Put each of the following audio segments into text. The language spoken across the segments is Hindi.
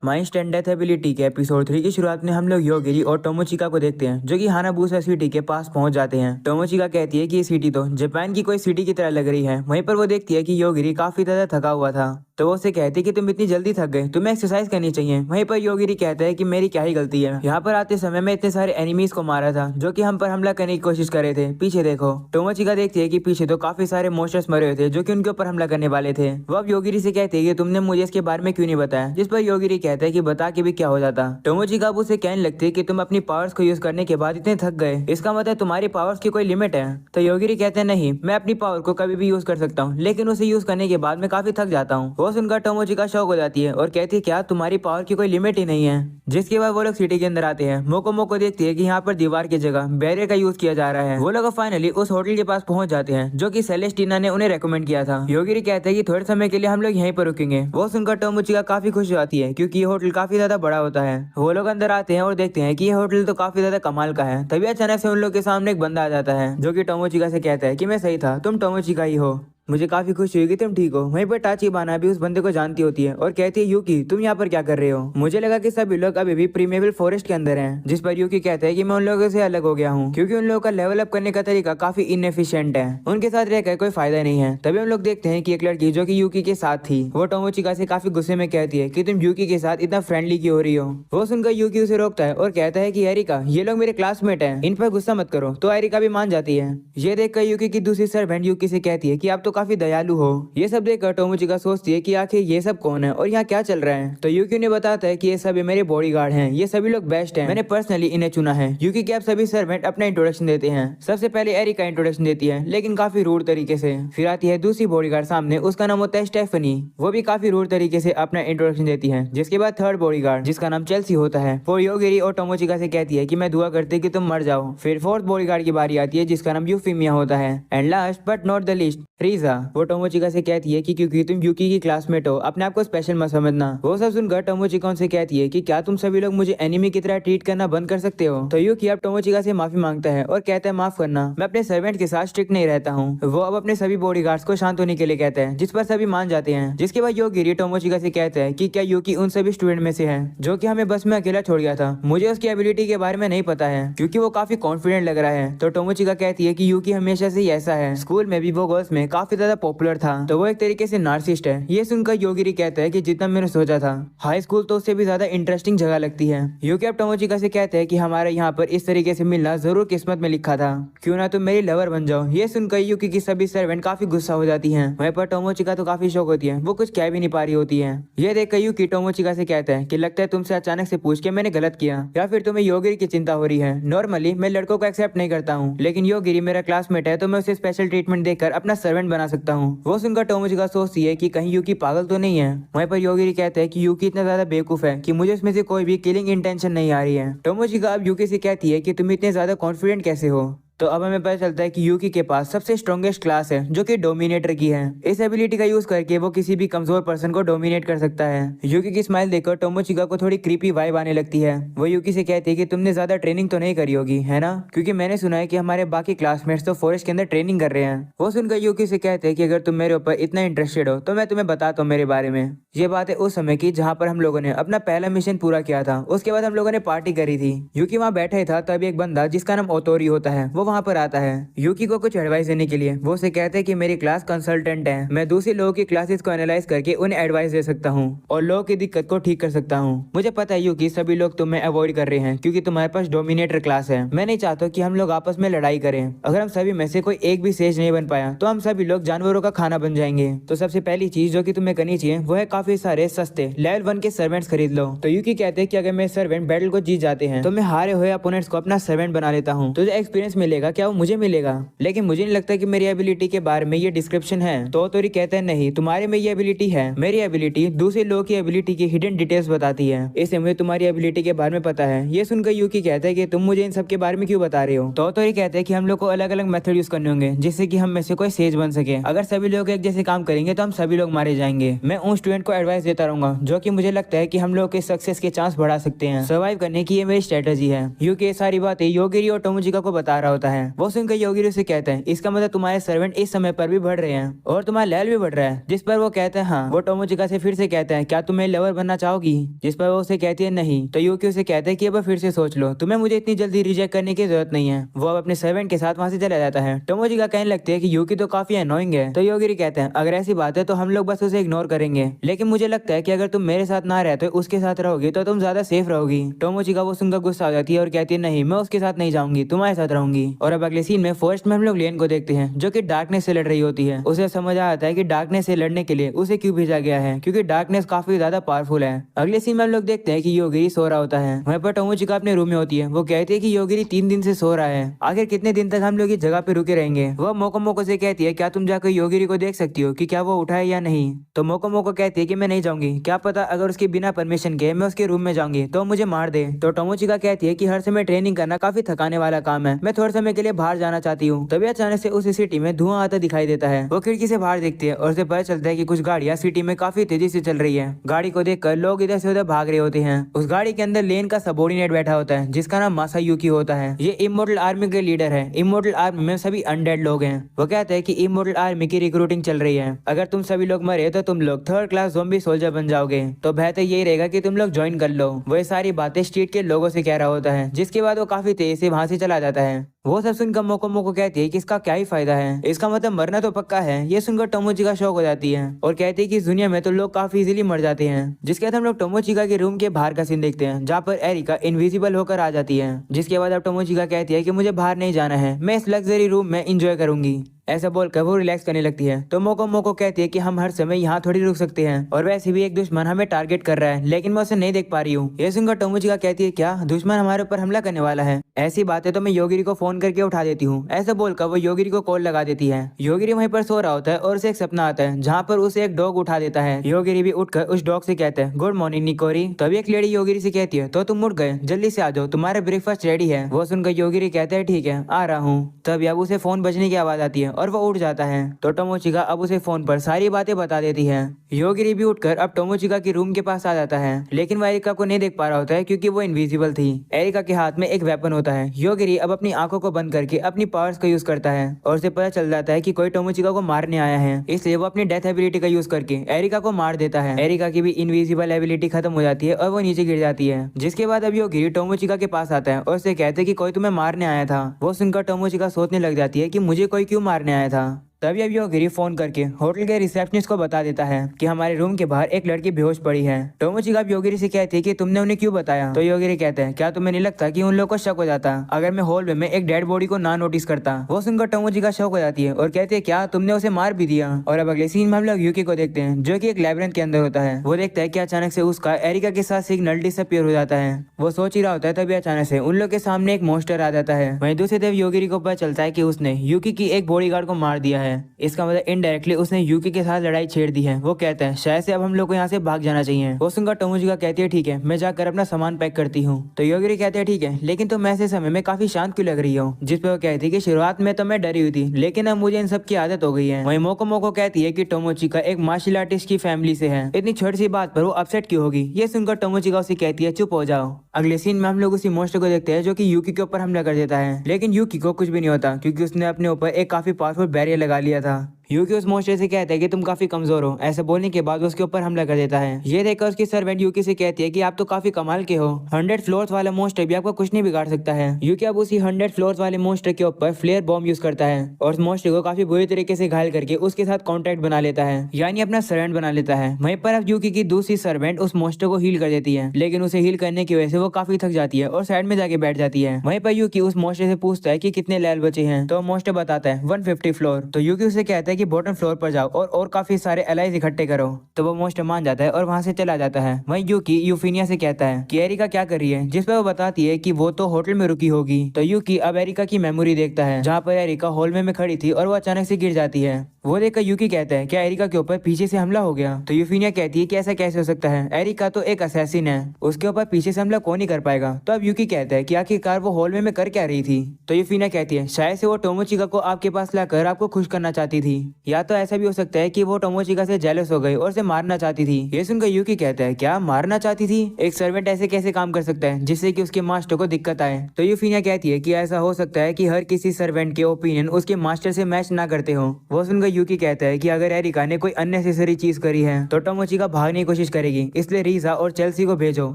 माई स्टैंड डेथ एबिलिटी के एपिसोड 3 की शुरुआत में हम लोग योगिरी और टोमोचिका को देखते हैं जो कि हानाबुसा सिटी के पास पहुंच जाते हैं। टोमोचिका कहती है कि ये सिटी तो जापान की कोई सिटी की तरह लग रही है। वहीं पर वो देखती है कि योगिरी काफी ज्यादा थका हुआ था, तो वो उसे कहती है कि तुम इतनी जल्दी थक गए, तुम्हें एक्सरसाइज करनी चाहिए। वहीं पर योगिरी कहता है कि मेरी क्या ही गलती है, यहाँ पर आते समय मैं इतने सारे एनिमीज को मारा था जो कि हम पर हमला करने की कोशिश कर रहे थे। पीछे देखो। टोमोचिका देखती है कि पीछे तो काफी सारे मॉन्स्टर्स मरे हुए थे जो कि उनके ऊपर हमला करने वाले थे। वो अब योगिरी से कहती है कि तुमने मुझे इसके बारे में क्यों नहीं बताया, जिस पर योगिरी कहता है कि बता के भी क्या हो जाता। टोमोचिका अब उसे कहने लगती है कि तुम अपनी पावर्स को यूज करने के बाद इतने थक गए, इसका मतलब तुम्हारी पावर्स की कोई लिमिट है। तो योगिरी कहते हैं नहीं, मैं अपनी पावर को कभी भी यूज कर सकता हूँ, लेकिन उसे यूज करने के बाद मैं काफी थक जाता हूँ। वो सुनकर टोमोचिका शॉक हो जाती है और कहती है क्या तुम्हारी पावर की कोई लिमिट ही नहीं है। जिसके बाद वो लोग सिटी के अंदर आते हैं। मोको देखती है कि यहाँ पर दीवार की जगह बैरियर का यूज किया जा रहा है। वो लोग फाइनली उस होटल के पास पहुंच जाते हैं जो कि सेलेस्टीना ने उन्हें रेकमेंड किया था। योगिरी कहते हैं कि थोड़े समय के लिए हम लोग यहीं पर रुकेंगे। वो सुनकर टोमोचिका काफी खुश हो जाती है क्योंकि ये होटल काफी ज्यादा बड़ा होता है। वो लोग अंदर आते हैं और देखते हैं कि ये होटल तो काफी ज्यादा कमाल का है। तभी अचानक से उन लोग के सामने एक बंदा आ जाता है जो कि टोमोचिका से कहता है कि मैं सही था, तुम टोमोचिका ही हो, मुझे काफी खुशी हुई कि तुम ठीक हो। वहीं पर टाचिबाना भी उस बंदे को जानती होती है और कहती है यूकी तुम यहाँ पर क्या कर रहे हो, मुझे लगा कि सभी लोग अभी भी प्रीमेबल फॉरेस्ट के अंदर हैं। जिस पर यूकी कहता है कि मैं उन लोगों से अलग हो गया हूँ क्योंकि उन लोगों का लेवल अप करने का तरीका काफी इनएफिशिएंट है, उनके साथ रहकर कोई फायदा नहीं है। तभी हम लोग देखते हैं कि एक लड़की जो कि यूकी के साथ थी वो टोमोचिका से काफी गुस्से में कहती है कि तुम यूकी के साथ इतना फ्रेंडली क्यों हो रही हो। वो सुनकर यूकी उसे रोकता है और कहता है कि एरिका ये लोग मेरे क्लासमेट हैं, इन पर गुस्सा मत करो। तो एरिका भी मान जाती है। ये देखकर यूकी की दूसरी सर्वेंट यूकी से कहती है कि आप तो काफी दयालु हो। ये सब देखकर टोमोचिका सोचती है कि आखिर ये सब कौन है और यहाँ क्या चल रहा है। तो यूकी ने बताता है कि ये सभी मेरे बॉडीगार्ड हैं, ये सभी लोग बेस्ट हैं, मैंने पर्सनली इन्हें चुना है। यूकी के अब सभी सर्वेंट अपना इंट्रोडक्शन देते हैं। सबसे पहले एरिका इंट्रोडक्शन देती है लेकिन काफी रूड तरीके से। फिर आती है दूसरी बॉडीगार्ड सामने, उसका नाम होता है स्टेफनी, वो भी काफी रूड तरीके से अपना इंट्रोडक्शन देती है। जिसके बाद थर्ड बॉडीगार्ड जिसका नाम चेल्सी होता है वो योगिरी और टोमोचिका से कहती है कि मैं दुआ करती कि तुम मर जाओ। फिर फोर्थ बॉडीगार्ड की बारी आती है जिसका नाम यूफीमिया होता है। And last but not the least Riza, वो टोमोचिका से कहती है कि क्योंकि तुम यूकी की क्लासमेट हो अपने आप को स्पेशल मत समझना। वो सब सुनकर टोमोचिका उनसे कहती है कि क्या तुम सभी लोग मुझे एनिमी की तरह ट्रीट करना बंद कर सकते हो। तो यूकी अब टोमोचिका से माफी मांगता है और कहता है माफ करना, मैं अपने सर्वेंट के साथ स्ट्रिक्ट नहीं रहता हूँ। वो अब अपने सभी बॉडीगार्ड्स को शांत होने के लिए कहता है जिस पर सभी मान जाते हैं। जिसके बाद योगिरी टोमोचिका से कहता है कि क्या यूकी उन सभी स्टूडेंट में से है जो कि हमें बस में अकेला छोड़ गया था, मुझे उसकी एबिलिटी के बारे में नहीं पता है क्योंकि वो काफी कॉन्फिडेंट लग रहा है। तो टोमोचिका कहती है कि यूकी हमेशा से ही ऐसा है, स्कूल में भी वो गर्ल्स में काफी ज्यादा पॉपुलर था, तो वो एक तरीके से नार्सिस्ट है। ये सुनकर योगिरी कहता है कि जितना मैंने सोचा था, हाई स्कूल तो उससे भी ज्यादा इंटरेस्टिंग जगह लगती है। यूकी अब टोमोचिका से कहता है कि हमारे यहाँ पर इस तरीके से मिलना जरूर किस्मत में लिखा था, क्यों ना तुम मेरी लवर बन जाओ। ये सुनकर यूकी की सभी सर्वेंट काफी गुस्सा हो जाती है। वहीं पर टोमोचिका तो काफी शौक होती है, वो कुछ कह भी नहीं पा रही होती है। ये देखकर यूकी टोमोचिका से कहता है कि लगता है तुमसे अचानक से पूछ के मैंने गलत किया या फिर तुम्हें योगिरी की चिंता हो रही है। नॉर्मली मैं लड़कों को एक्सेप्ट नहीं करता हूँ, लेकिन योगिरी मेरा क्लासमेट है तो मैं उसे स्पेशल ट्रीटमेंट देकर अपना सर्वेंट बना सकता हूँ। वो सुनकर टोमोचिका सोचती है कि कहीं यूकी पागल तो नहीं है। वहीं पर योगिरी कहता है कि यूकी इतना ज्यादा बेवकूफ है कि मुझे उसमें से कोई भी किलिंग इंटेंशन नहीं आ रही है। टोमोचिका अब यूकी से कहती है कि तुम इतने ज्यादा कॉन्फिडेंट कैसे हो। तो अब हमें पता चलता है कि यूकी के पास सबसे स्ट्रॉन्गेस्ट क्लास है जो कि डोमिनेटर की है। इस एबिलिटी का यूज करके वो किसी भी कमजोर पर्सन को डोमिनेट कर सकता है। यूकी की स्माइल देखकर टोमोचिका को थोड़ी क्रीपी वाइब आने लगती है। वो यूकी से कहती है कि तुमने ज्यादा ट्रेनिंग तो नहीं करी होगी है ना, क्योंकि मैंने सुना है कि हमारे बाकी क्लासमेट्स तो फॉरेस्ट के अंदर ट्रेनिंग कर रहे हैं। वो सुनकर यूकी से कहते हैं कि अगर तुम मेरे ऊपर इतना इंटरेस्टेड हो तो मैं तुम्हें बताता हूँ मेरे बारे में। ये बात है उस समय की जहाँ पर हम लोगों ने अपना पहला मिशन पूरा किया था। उसके बाद हम लोगों ने पार्टी करी थी। यूकी वहाँ बैठा ही था तभी एक बंदा जिसका नाम ओतोरी होता है वो वहाँ पर आता है यूकी को कुछ एडवाइस देने के लिए। वो उसे कहते हैं कि मेरी क्लास कंसल्टेंट है, मैं दूसरे लोगों की क्लासेस को एनालाइज करके उन्हें एडवाइस दे सकता हूँ और लोगों की दिक्कत को ठीक कर सकता हूँ। मुझे पता है यूकी सभी लोग तुम्हें अवॉइड कर रहे हैं क्योंकि तुम्हारे पास डोमिनेटर क्लास है। मैं नहीं चाहता कि हम लोग आपस में लड़ाई करें। अगर हम सभी में से कोई एक भी सेज नहीं बन पाया तो हम सभी लोग जानवरों का खाना बन जाएंगे। तो सबसे पहली चीज जो कि तुम्हें करनी चाहिए वो है काफी सारे सस्ते लेवल 1 के सर्वेंट्स खरीद लो। तो यूकी कहते हैं कि अगर मेरे सर्वेंट बैटल को जीत जाते हैं तो मैं हारे हुए अपोनेंट्स को अपना सर्वेंट बना लेता हूँ। तो जो एक्सपीरियंस मिलेगा क्या वो मुझे मिलेगा, लेकिन मुझे नहीं लगता कि मेरी एबिलिटी के बारे में ये डिस्क्रिप्शन है। तो तोरी कहते हैं नहीं, तुम्हारे में ये एबिलिटी है। मेरी एबिलिटी दूसरे लोगों की एबिलिटी की हिडन डिटेल्स बताती है, इसलिए मुझे तुम्हारी एबिलिटी के बारे में पता है। ये सुनकर यूकी कहता है कि तुम मुझे इन सब के बारे में क्यों बता रहे हो। तो तोरी कहते हैं कि हम लोग को अलग अलग मेथड यूज करने होंगे जिससे कि हम में से कोई सेज बन सके। अगर सभी लोग एक जैसे काम करेंगे तो हम सभी लोग मारे जाएंगे। मैं उन स्टूडेंट को एडवाइस देता रहूंगा जो कि मुझे लगता है कि हम लोग के सक्सेस के चांस बढ़ा सकते हैं। सर्वाइव करने की ये मेरी स्ट्रेटेजी है। यूकी सारी बातें योगिरी और टोमोचिका को बता रहा होता होता है। वो सुनकर योगिरी उसे कहते हैं इसका मतलब तुम्हारे सर्वेंट इस समय पर भी बढ़ रहे हैं और तुम्हारा लेवल भी बढ़ रहा है। जिस पर वो कहते हैं हाँ। वो टोमोचिका से फिर से कहते हैं क्या तुम मेरे लवर बनना चाहोगी, जिस पर वो उसे कहती है नहीं। तो यूकी उसे कहते हैं कि अब फिर से सोच लो, तुम्हें मुझे इतनी जल्दी रिजेक्ट करने की जरूरत नहीं है। वो अब अपने सर्वेंट के साथ वहाँ से चला जाता है। टोमोचिका कहने लगती है कि यूकी तो काफी अनोइंग है। तो योगिरी कहते हैं अगर ऐसी बात है तो हम लोग बस उसे इग्नोर करेंगे, लेकिन मुझे लगता है कि अगर तुम मेरे साथ ना रहते उसके साथ रहोगी तो तुम ज्यादा सेफ रहोगी। टोमोचिका वो सुनकर गुस्सा हो जाती है और कहती है नहीं, मैं उसके साथ नहीं जाऊंगी, तुम्हारे साथ रहूंगी। और अब अगले सीन में फॉरेस्ट में हम लोग लेन को देखते हैं जो कि डार्कनेस से लड़ रही होती है। उसे समझ आता है कि डार्कनेस से लड़ने के लिए उसे क्यों भेजा गया है, क्योंकि डार्कनेस काफी ज्यादा पावरफुल है। अगले सीन में हम लोग देखते हैं कि योगिरी सो रहा होता है। वहीं पर टोमोचिका अपने रूम में होती है। वो कहती है कि योगिरी 3 दिन से सो रहा है, आखिर कितने दिन तक हम लोग इस जगह पे रुके रहेंगे। वह मोको से कहती है क्या तुम जाकर योगिरी को देख सकती हो कि क्या वो उठा है या नहीं। तो मोको कहती है कि मैं नहीं जाऊंगी, क्या पता अगर उसके बिना परमिशन के मैं उसके रूम में जाऊंगी तो मुझे मार दे। तो टोमोचिका कहती है कि हर समय ट्रेनिंग करना काफी थकाने वाला काम है, मैं थोड़े समय के लिए बाहर जाना चाहती हूँ। तभी अचानक से उस सिटी में धुआं आता दिखाई देता है। वो खिड़की से बाहर देखती है और उसे पता चलता है कि कुछ गाड़ियां सिटी में काफी तेजी से चल रही है। गाड़ी को देखकर लोग इधर से उधर भाग रहे होते हैं। उस गाड़ी के अंदर लेन का सबॉर्डिनेट बैठा होता है जिसका नाम मासायुकी होता है। ये इमोर्टल आर्मी के लीडर है। इमोर्टल आर्मी में सभी अनडेड लोग हैं। वो कहते हैं कि इमोर्टल आर्मी की रिक्रूटिंग चल रही है, अगर तुम सभी लोग मरे तो तुम लोग 3rd क्लास ज़ॉम्बी सोल्जर बन जाओगे, तो बेहतर यही रहेगा कि तुम लोग ज्वाइन कर लो। वो सारी बातें स्ट्रीट के लोगों से कह रहा होता है, जिसके बाद वो काफी तेज से वहां से चला जाता है। वो सब सुनकर मोको कहती है कि इसका क्या ही फायदा है, इसका मतलब मरना तो पक्का है। ये सुनकर टोमोचिका शौक हो जाती है और कहती है कि इस दुनिया में तो लोग काफी इजीली मर जाते हैं। जिसके बाद हम लोग टोमोचिका के रूम के बाहर का सीन देखते हैं जहाँ पर एरिका इनविजिबल होकर आ जाती है। जिसके बाद अब टोमोचिका कहती है कि मुझे बाहर नहीं जाना है, मैं इस लग्जरी रूम में एंजॉय करूंगी। ऐसा बोलकर वो रिलैक्स करने लगती है। तो मोको कहती है कि हम हर समय यहाँ थोड़ी रुक सकते हैं और वैसे भी एक दुश्मन हमें टारगेट कर रहा है, लेकिन मैं उसे नहीं देख पा रही हूँ। ये सुनकर टोमोचिका कहती है क्या दुश्मन हमारे ऊपर हमला करने वाला है, ऐसी बातें तो मैं योगिरी को फोन करके उठा देती हूँ। ऐसा बोलकर वो योगिरी को कॉल लगा देती है। योगिरी वहीं पर सो रहा होता है और उसे एक सपना आता है जहाँ पर उसे एक डॉग उठा देता है। योगिरी भी उठकर उस डॉग से कहता है गुड मॉर्निंग निकोरी। तभी एक लेडी योगिरी से कहती है तो तुम उठ गए, जल्दी से आ जाओ, तुम्हारा ब्रेकफास्ट रेडी है। वो सुनकर योगिरी कहता है ठीक है आ रहा हूँ। तभी अब उसे फोन बजने की आवाज आती है और वो उठ जाता है। तो टोमोचिका अब उसे फोन पर सारी बातें बता देती है। योगिरी भी उठकर अब टोमोचिका के रूम के पास आ जाता है, लेकिन वो एरिका को नहीं देख पा रहा होता है क्योंकि वो इनविजिबल थी। एरिका के हाथ में एक वेपन होता है। योगिरी अब अपनी आंखों को बंद करके अपनी पावर्स का यूज करता है और उसे पता चल जाता है कि कोई टोमोचिका को मारने आया है, इसलिए वो अपनी डेथ एबिलिटी का यूज करके एरिका को मार देता है। एरिका की भी इनविजिबल एबिलिटी खत्म हो जाती है और वो नीचे गिर जाती है। जिसके बाद अब योगिरी टोमोचिका के पास आता है और उसे कहते हैं कि कोई तुम्हें मारने आया था। वो सुनकर टोमोचिका सोचने लग जाती है कि मुझे कोई क्यों मारने आया था। तभी अब योगिरी फोन करके होटल के रिसेप्शनिस्ट को बता देता है कि हमारे रूम के बाहर एक लड़की बेहोश पड़ी है। टोमोचिका अब योगिरी से कहती है कि तुमने उन्हें क्यों बताया। तो योगिरी कहते हैं क्या तुम्हें नहीं लगता कि उन लोगों को शक हो जाता अगर मैं हॉल में एक डेड बॉडी को ना नोटिस करता। वो सुनकर टोमोचिका शक हो जाती है और कहती है क्या तुमने उसे मार भी दिया। और अब अगले सीन में हम लोग यूकी को देखते हैं जो कि एक लैबिरिंथ के अंदर होता है। वो देखता है कि अचानक से उसका एरिका के साथ सिग्नल डिसअपीयर हो जाता है। वो सोच ही रहा होता है तभी अचानक से उन लोग के सामने एक मॉन्स्टर आ जाता है। वहीं दूसरी तरफ योगिरी को पता चलता है कि उसने यूकी की एक बॉडीगार्ड को मार दिया है। इसका मतलब इनडायरेक्टली उसने यूकी के साथ लड़ाई छेड़ दी है। वो कहता है शायद से अब हम लोग को यहाँ से भाग जाना चाहिए। वो सुनकर टोमोचिका कहती है ठीक है मैं जाकर अपना सामान पैक करती हूँ। तो योगिरी कहते हैं ठीक है लेकिन तुम ऐसे समय में काफी शांत क्यों लग रही हो। जिस पे वो कहती है कि शुरुआत में तो मैं डरी हुई थी लेकिन अब मुझे इन सब की आदत हो गई है। वहीं मोको कहती है कि टोमोचिका एक मार्शल आर्टिस्ट की फैमिली से है, इतनी छोटी सी बात पर वो अपसेट क्यों होगी। ये सुनकर टोमोचिका उसे कहती है चुप हो जाओ। अगले सीन में हम लोग उसी मॉन्स्टर को देखते हैं जो कि यूकी के ऊपर हमला कर देता है, लेकिन यूकी को कुछ भी नहीं होता क्योंकि उसने अपने ऊपर एक काफी पावरफुल बैरियर लगा लिया था। यूकी उस मॉन्स्टर से कहता है कि तुम काफी कमजोर हो। ऐसा बोलने के बाद उसके ऊपर हमला कर देता है। ये देखकर उसकी सर्वेंट यूकी से कहती है कि आप तो काफी कमाल के हो, 100 फ्लोर्स वाला मॉन्स्टर भी आपको कुछ नहीं बिगाड़ सकता है। यूकी अब उसी 100 फ्लोर्स वाले मॉन्स्टर के ऊपर फ्लेयर बॉम्ब यूज करता है और उस मॉन्स्टर को काफी बुरी तरीके से घायल करके उसके साथ कॉन्ट्रैक्ट बना लेता है, यानी अपना सर्वेंट बना लेता है। वहीं पर अब यूकी की दूसरी सर्वेंट उस मॉन्स्टर को हील कर देती है, लेकिन उसे हील करने की वजह से वो काफी थक जाती है और साइड में जाके बैठ जाती है। वहीं पर यूकी उस मॉन्स्टर से पूछता है कि कितने लेवल बचे हैं। तो मॉन्स्टर बताता है 150 फ्लोर। तो यूकी उसे कहता है कि बॉटम फ्लोर पर जाओ और काफी सारे एलाइज इकट्ठे करो। तो वो मॉन्स्टर मान जाता है और वहां से चला जाता है। वहीं यूकी यूफिनिया से कहता है कि एरिका क्या कर रही है, जिस पर वो बताती है कि वो तो होटल में रुकी होगी। तो यूकी अब एरिका की मेमोरी देखता है जहाँ पर एरिका हॉलवे में खड़ी थी और वो अचानक से गिर जाती है। वो देखकर यूकी कहता है क्या एरिका के ऊपर पीछे से हमला हो गया। तो यूफिनिया कहती है कि ऐसा कैसे हो सकता है, एरिका तो एक असैसिन है, उसके ऊपर पीछे से हमला कौन ही कर पाएगा। तो अब यूकी कहता है कि आखिरकार वो हॉलवे में कर क्या रही थी। तो यूफिनिया कहती है शायद से वो टोमोचिका को आपके पास लाकर आपको खुश करना चाहती थी। या तो ऐसा भी हो सकता है कि वो टोमोचिका से जेलस हो गई और उसे मारना चाहती थी। ये सुनकर यूकी कहता है क्या मारना चाहती थी? एक सर्वेंट ऐसे कैसे काम कर सकता है जिससे कि उसके मास्टर को दिक्कत आए? तो यूफिनिया कहती है कि ऐसा हो सकता है कि हर किसी सर्वेंट के ओपिनियन उसके मास्टर से मैच ना करते हो। वो सुनकर यूकी कहता है कि अगर एरिका ने कोई अननेसेसरी चीज करी है तो टोमोचिका भागने की कोशिश करेगी, इसलिए रीजा और चेल्सी को भेजो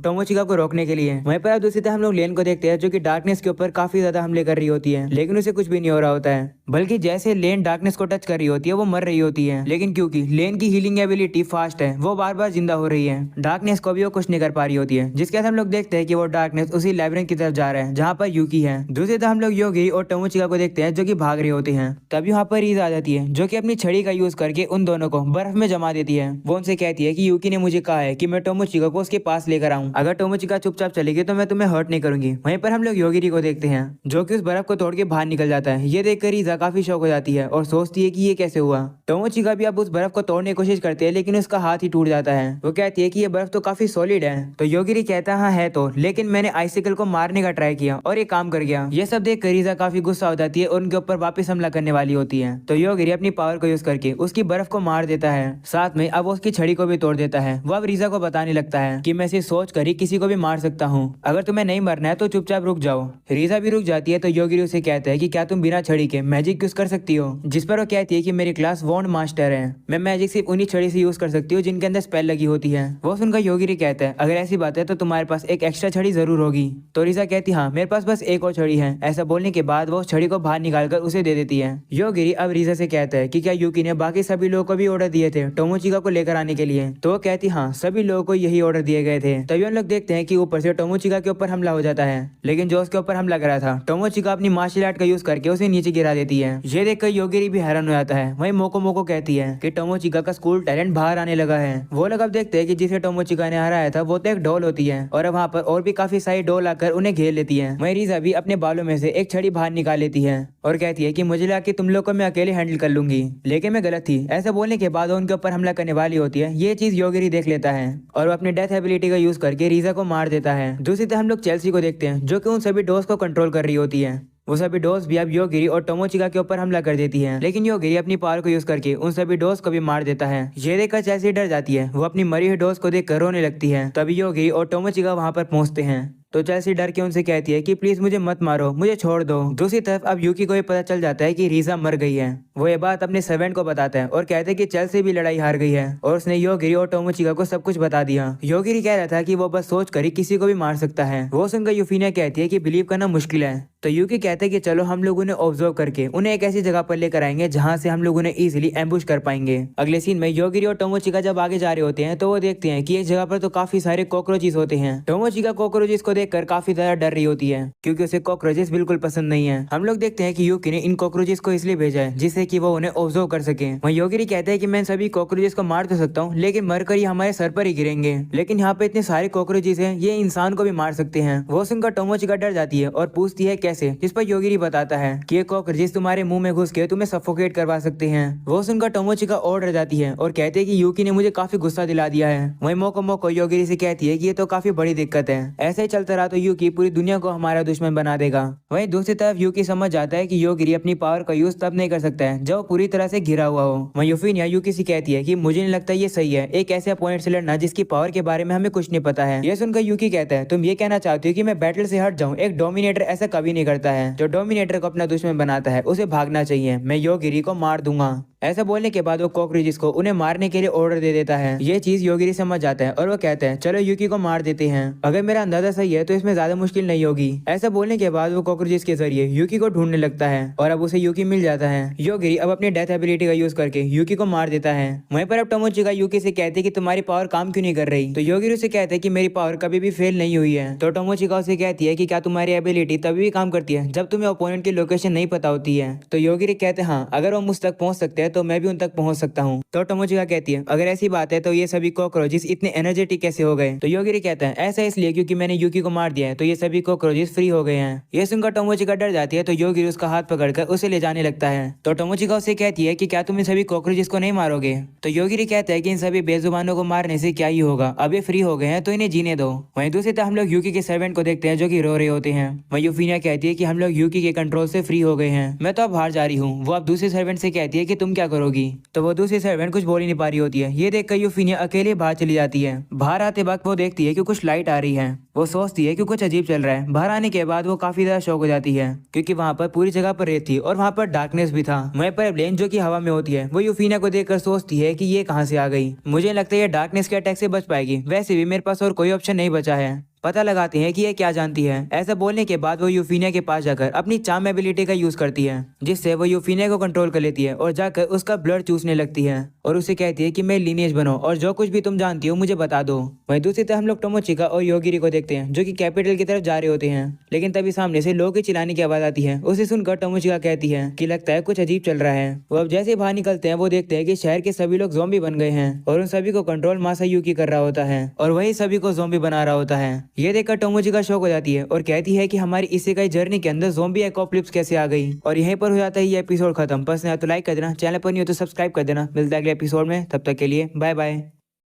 टोमोचिका को रोकने के लिए। वहीं पर अब दूसरी तरफ हम लोग लेन को देखते हैं जो कि डार्कनेस के ऊपर काफी ज्यादा हमले कर रही होती है, लेकिन उसे कुछ भी नहीं हो रहा होता है, बल्कि जैसे लेन डार्कनेस को टच कर रही होती है वो मर रही होती है। लेकिन क्योंकि लेन की हीलिंग एबिलिटी फास्ट है वो बार बार जिंदा हो रही है, डार्कनेस को भी वो कुछ नहीं कर पा रही होती है, जिसके साथ हम लोग देखते हैं कि वो डार्कनेस उसी लैबिरिंथ की तरफ जा रहा है जहाँ पर यूकी है। दूसरी तरफ हम लोग योगी और टोमोचिका को देखते हैं जो कि भाग रहे होते हैं। तभी वहाँ पर रीज आ जाती है जो कि अपनी छड़ी का यूज करके उन दोनों को बर्फ में जमा देती है। वो उनसे कहती है कि यूकी ने मुझे कहा है कि मैं टोमोचिका को उसके पास लेकर आऊं, अगर टोमोचिका चुपचाप चलेगी तो मैं तुम्हें हर्ट नहीं करूंगी। वहीं पर हम लोग योगिरी को देखते हैं जो कि उस बर्फ को तोड़ के बाहर निकल जाता है। ये देखकर रीजा काफी शौक हो जाती है और सोचती है कि ये कैसे हुआ। टोमोचिका भी अब उस बर्फ को तोड़ने की कोशिश करती है लेकिन उसका हाथ ही टूट जाता है। वो कहती है कि ये बर्फ तो काफी सॉलिड है। तो योगिरी कहता है हाँ है तो, लेकिन मैंने आइसिकल को मारने का ट्राई किया और ये काम कर गया। ये सब देख कर रीजा काफी गुस्सा हो जाती है और उनके ऊपर वापस हमला करने वाली होती है। तो योगिरी अपनी पावर को यूज करके उसकी बर्फ को मार देता है, साथ में अब वो उसकी छड़ी को भी तोड़ देता है। वो अब रीजा को बताने लगता है कि मैं सिर्फ सोच कर ही किसी को भी मार सकता हूँ, अगर तुम्हें नहीं मरना है तो चुपचाप रुक जाओ। रीजा भी रुक जाती है। तो योगिरी उसे कहता है कि क्या तुम बिना छड़ी के मैजिक यूज कर सकती हो? जिस पर वो कहती है कि मेरी क्लास वॉन्ड मास्टर है, मैं मैजिक सिर्फ उन्हीं छड़ी से यूज कर सकती हूँ जिनके अंदर स्पेल लगी होती है। वो सुनकर योगिरी कहता है अगर ऐसी बात है तो तुम्हारे पास एक एक्स्ट्रा छड़ी जरूर होगी। तो रीजा कहती हाँ मेरे पास बस एक और छड़ी है। ऐसा बोलने के बाद वो छड़ी को बाहर निकालकर उसे दे देती है। योगिरी अब रीजा से कहता है कि क्या यूकी ने बाकी सभी लोगों को भी ऑर्डर दिए थे टोमोचिका को लेकर आने के लिए? तो वो कहती हाँ सभी लोगों को यही ऑर्डर दिए गए थे। तभी हम लोग देखते हैं कि ऊपर से टोमोचिका के ऊपर हमला हो जाता है, लेकिन जो उसके ऊपर हमला करा था टोमोचिका अपनी मार्शल आर्ट का यूज करके उसे नीचे गिरा देती है। ये देखकर योगिरी भी हैरान हो जाता है। वहीं मोको मोको कहती है कि टोमोचिका का स्कूल टैलेंट बाहर आने लगा है। वो लोग अब देखते हैं कि जिसे टोमोचिका ने हराया था वो तो एक डॉल होती है और अब वहाँ पर और भी काफी सारी डॉल आकर उन्हें घेर लेती है। वहीं रीजा भी अपने बालों में से एक छड़ी बाहर निकाल लेती है और कहती है कि मुझे लगा कि तुम लोग को मैं अकेले हैंडल कर लूंगी, लेकिन मैं गलत थी। ऐसा बोलने के बाद उनके ऊपर हमला करने वाली होती है। ये चीज योगिरी देख लेता है और वो अपनी डेथ एबिलिटी का यूज करके रीजा को मार देता है। दूसरी तरफ हम लोग चेल्सी को देखते हैं जो कि उन सभी डॉल्स को कंट्रोल कर रही होती है। वो सभी डॉल्स भी अब योगिरी और टोमोचिका के ऊपर हमला कर देती हैं, लेकिन योगिरी अपनी पावर को यूज करके उन सभी डॉल्स को भी मार देता है। ये देखकर चेल्सी डर जाती है। वो अपनी मरी हुई डॉल्स को देखकर रोने लगती है। तभी योगिरी और टोमोचिका वहां पर पहुंचते हैं। तो चेल्सी डर के उनसे कहती है कि प्लीज मुझे मत मारो, मुझे छोड़ दो। दूसरी तरफ अब यूकी को ये पता चल जाता है कि रीजा मर गई है। वो ये बात अपने सर्वेंट को बताता है और कहते हैं कि चेल्सी भी लड़ाई हार गई है और उसने योगिरी और टोमोचिका को सब कुछ बता दिया। योगिरी कह रहा था कि वो बस सोच कर ही किसी को भी मार सकता है। वो सुनकर यूफिनिया कहती है कि बिलीव करना मुश्किल है। तो यूकी कहते हैं कि चलो हम लोग उन्हें ऑब्जर्व करके उन्हें एक ऐसी जगह पर लेकर आएंगे जहां से हम लोग उन्हें इजीली एम्बुश कर पाएंगे। अगले सीन में योगिरी और टोमोचिका जब आगे जा रहे होते हैं तो वो देखते हैं कि एक जगह पर तो काफी सारे कॉकरोचेस होते हैं। टोमोचिका कॉकरोचेस को देखकर काफी ज्यादा डर रही होती है क्योंकि उसे कॉकरोचेस बिल्कुल पसंद नहीं है। हम लोग देखते हैं कि यूकी ने इन कॉकरोचेस को इसलिए भेजा है जिससे कि वो उन्हें ऑब्जर्व कर सके। वहीं योगिरी कहते हैं कि मैं सभी कॉकरोचेस को मार तो सकता हूँ लेकिन मरकर ही हमारे सर पर ही गिरेंगे, लेकिन यहाँ पे इतने सारे कॉकरोचेस हैं ये इंसान को भी मार सकते हैं। वो सुनकर टोमोचिका डर जाती है और पूछती है कैसे, जिस पर योगिरी बताता है कि ये कॉकरोचेस तुम्हारे मुंह में घुस के तुम्हें सफोकेट करवा सकते हैं। वो सुनकर टोमोचिका और डर जाती है और कहते हैं कि यूकी ने मुझे काफी गुस्सा दिला दिया है। वहीं मोको मोको योगिरी से कहती है कि ये तो काफी बड़ी दिक्कत है, ऐसे ही चलता रहा तो यूकी पूरी दुनिया को हमारा दुश्मन बना देगा। वहीं दूसरी तरफ यूकी समझ जाता है कि योगिरी अपनी पावर का यूज तब नहीं कर सकता है जब वो पूरी तरह से घिरा हुआ हो। वहीं यूफिनिया यूकी से कहती है कि मुझे नहीं लगता ये सही है एक ऐसे अपोनेंट से लड़ना जिसकी पावर के बारे में हमें कुछ नहीं पता है। ये सुनकर यूकी कहता है तुम ये कहना चाहती हो कि मैं बैटल से हट जाऊं? एक डोमिनेटर ऐसा कभी नहीं करता है। जो डोमिनेटर को अपना दुश्मन बनाता है उसे भागना चाहिए। मैं योगिरी को मार दूंगा। ऐसा बोलने के बाद वो कॉकरोचेस को उन्हें मारने के लिए ऑर्डर दे देता है। ये चीज योगिरी समझ जाता है और वो कहता है चलो यूकी को मार देते हैं, अगर मेरा अंदाजा सही है तो इसमें ज्यादा मुश्किल नहीं होगी। ऐसा बोलने के बाद वो कॉकरोचेस के जरिए यूकी को ढूंढने लगता है और अब उसे यूकी मिल जाता है। योगिरी अब अपनी डेथ एबिलिटी का यूज करके यूकी को मार देता है। वहीं पर अब टोमोचिका यूकी से कहती है कि तुम्हारी पावर काम क्यों नहीं कर रही? तो योगिरी उसे कहते हैं कि मेरी पावर कभी भी फेल नहीं हुई है। तो टोमोचिका उसे कहती है कि क्या तुम्हारी एबिलिटी तभी भी काम करती है जब तुम्हें ओपोनेंट की लोकेशन नहीं पता होती है? तो योगिरी कहते हैं हाँ, अगर वो मुझ तक पहुंच सकते हैं तो मैं भी उन तक पहुंच सकता हूँ। तो टोमोचिका कहती है अगर ऐसी बात है तो ये सभी कॉकरोचेस इतने एनर्जेटिक कैसे हो गए? तो योगिरी कहता है ऐसा इसलिए क्योंकि मैंने यूकी को मार दिया है तो ये सभी कॉकरोचेस फ्री हो गए हैं। ये सुनकर टोमोचिका डर जाती है तो योगिरी उसका हाथ पकड़कर उसे ले जाने लगता है। तो टोमोचिका उसे कहती है कि क्या तुम इन सभी कॉकरोचेस को नहीं मारोगे? तो योगिरी कहता है कि इन सभी बेजुबानों को मारने से क्या ही होगा, अब ये फ्री हो गए हैं तो इन्हें जीने दो। वहीं दूसरी तरफ हम लोग यूकी के सर्वेंट को देखते हैं जो कि रो रहे होते हैं। वहीं यूफिनिया कहती कहती है कि हम लोग यूकी के कंट्रोल से फ्री हो गए हैं, मैं तो अब बाहर जा रही हूँ। वो अब दूसरी सर्वेंट से कहती है कि तुम क्या करोगी, तो वो दूसरी सर्वेंट कुछ बोल ही नहीं पा रही होती है। ये देखकर यूफीनिया अकेले बाहर चली जाती है। बाहर आते वक्त वो देखती है कि कुछ लाइट आ रही है। वो सोचती है कि कुछ अजीब चल रहा है। बाहर आने के बाद वो काफी ज्यादा शॉक हो जाती है क्योंकि वहाँ पर पूरी जगह पर रेत थी और वहाँ पर डार्कनेस भी था। वहीं पर ब्लेन जो कि हवा में होती है वो यूफीनिया को देखकर सोचती है कि ये कहाँ से आ गई। मुझे लगता है ये डार्कनेस के अटैक से बच पाएगी, वैसे भी मेरे पास और कोई ऑप्शन नहीं बचा है। पता लगाते हैं कि ये क्या जानती है। ऐसा बोलने के बाद वो यूफीनिया के पास जाकर अपनी चार्म एबिलिटी का यूज करती है, जिससे वो यूफीनिया को कंट्रोल कर लेती है और जाकर उसका ब्लड चूसने लगती है और उसे कहती है कि मैं लीनिएज बनो और जो कुछ भी तुम जानती हो मुझे बता दो। वहीं दूसरी तरफ हम लोग टोमोचिका और योगिरी को देखते हैं जो कि कैपिटल की तरफ जा रहे होते हैं, लेकिन तभी सामने से लोगों की चिल्लाने की आवाज आती है। उसे सुनकर टोमोचिका कहती है कि लगता है कुछ अजीब चल रहा है। वो अब जैसे बाहर निकलते हैं वो देखते हैं कि शहर के सभी लोग ज़ॉम्बी बन गए हैं और उन सभी को कंट्रोल मासायुकी कर रहा होता है और वही सभी को ज़ॉम्बी बना रहा होता है। ये देखकर टोमोचिका शौक हो जाती है और कहती है कि हमारी इसेकाई जर्नी के अंदर ज़ॉम्बी एपोकलिप्स कैसे आ गई। और यहीं पर हो जाता है ये एपिसोड खत्म। पसंद आया तो लाइक कर देना, चैनल पर नहीं हो तो सब्सक्राइब कर देना। मिलता है अगले एपिसोड में, तब तक के लिए बाय बाय।